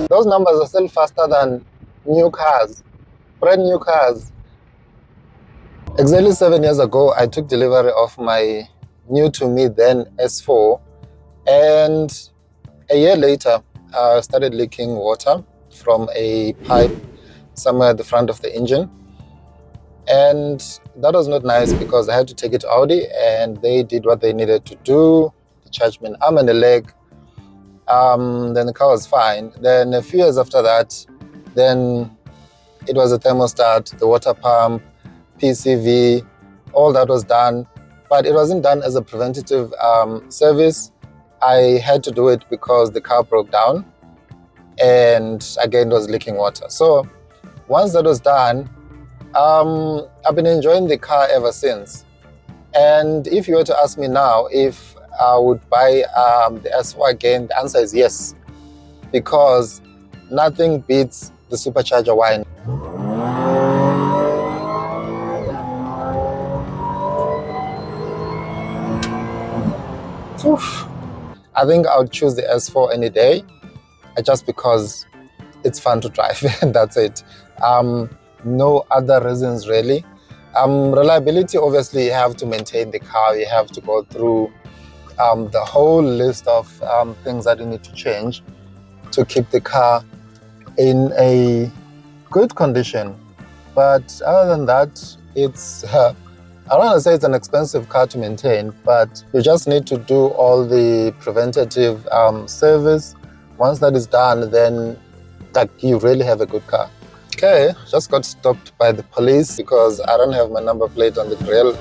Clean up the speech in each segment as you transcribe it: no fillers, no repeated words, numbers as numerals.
Those numbers are still faster than new cars, brand new cars. Exactly 7 years ago, I took delivery of my new to me then S4, and a year later, I started leaking water from a pipe somewhere at the front of the engine. And that was not nice because I had to take it to Audi, and they did what they needed to do. They charged me an arm and a leg. Then the car was fine. Then a few years after that, then it was a thermostat, the water pump, PCV, all that was done. But it wasn't done as a preventative service. I had to do it because the car broke down and again it was leaking water. So once that was done, I've been enjoying the car ever since. And if you were to ask me now if I would buy the S4 again, the answer is yes, because nothing beats the supercharger whine. Oof. I think I would choose the S4 any day, just because it's fun to drive and that's it. No other reasons really. Reliability, obviously you have to maintain the car, you have to go through the whole list of things that you need to change to keep the car in a good condition. But other than that, it's I don't want to say it's an expensive car to maintain, but you just need to do all the preventative service. Once that is done, then you really have a good car. Okay, just got stopped by the police because I don't have my number plate on the grill.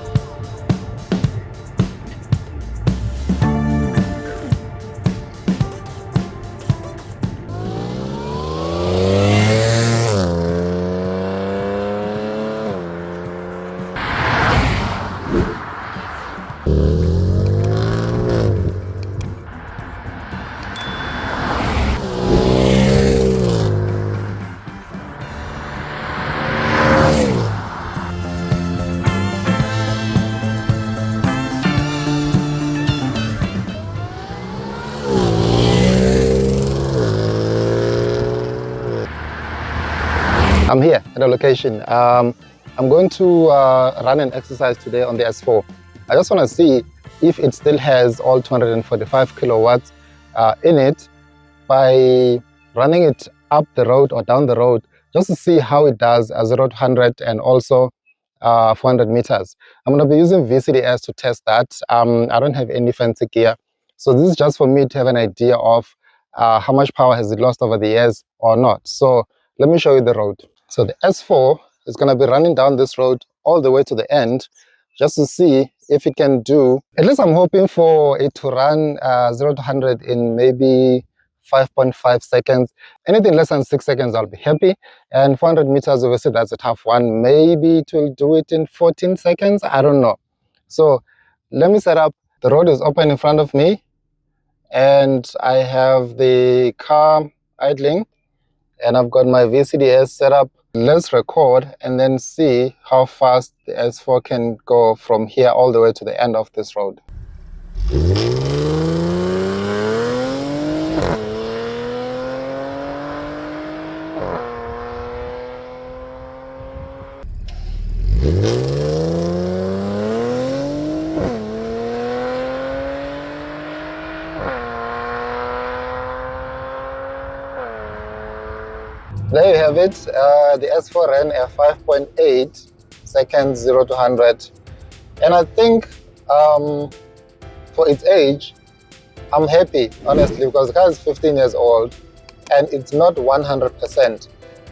I'm here at a location. I'm going to run an exercise today on the S4. I just want to see if it still has all 245 kilowatts in it by running it up the road or down the road, just to see how it does as 0 to 100 and also 400 meters. I'm going to be using VCDS to test that. I don't have any fancy gear. So this is just for me to have an idea of how much power has it lost over the years or not. So let me show you the road. So the S4 is going to be running down this road all the way to the end, just to see if it can do, at least I'm hoping for it to run 0 to 100 in maybe 5.5 seconds. Anything less than 6 seconds, I'll be happy. And 400 meters, obviously, that's a tough one. Maybe it will do it in 14 seconds. I don't know. So let me set up. The road is open in front of me, and I have the car idling, and I've got my VCDS set up. Let's record and then see how fast the S4 can go from here all the way to the end of this road. There you have it. The S4 ran at 5.8 seconds, 0 to 100. And I think for its age, I'm happy, honestly, because the car is 15 years old and it's not 100%.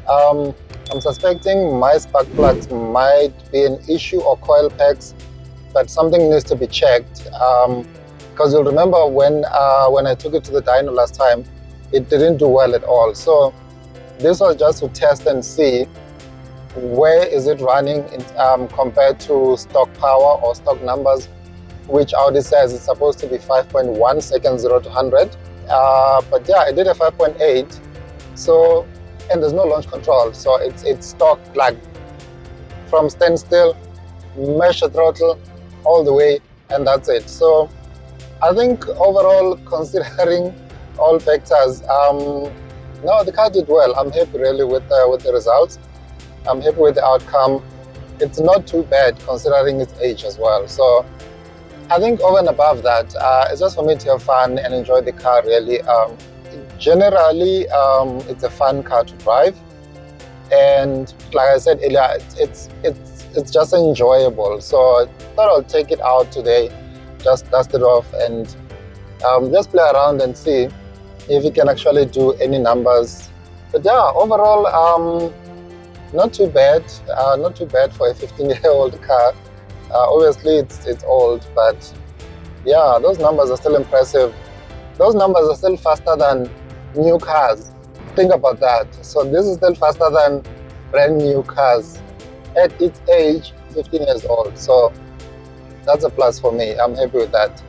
I'm suspecting my spark plugs might be an issue, or coil packs, but something needs to be checked. Because you'll remember when I took it to the dyno last time, it didn't do well at all. So this was just to test and see where is it running in, compared to stock power or stock numbers, which Audi says it's supposed to be 5.1 seconds 0 to 100. But yeah, I did a 5.8. So, and there's no launch control, so it's stock, like from standstill, measure throttle all the way, and that's it. So I think overall, considering all factors. No, the car did well. I'm happy really with the results. I'm happy with the outcome. It's not too bad considering its age as well. So I think over and above that, it's just for me to have fun and enjoy the car really. Generally, it's a fun car to drive. And like I said earlier, it's just enjoyable. So I thought I'll take it out today, just dust it off and just play around and see if it can actually do any numbers. But yeah, overall, not too bad. Not too bad for a 15-year-old car. Obviously, it's old, but yeah, those numbers are still impressive. Those numbers are still faster than new cars. Think about that. So this is still faster than brand new cars at its age, 15 years old. So that's a plus for me. I'm happy with that.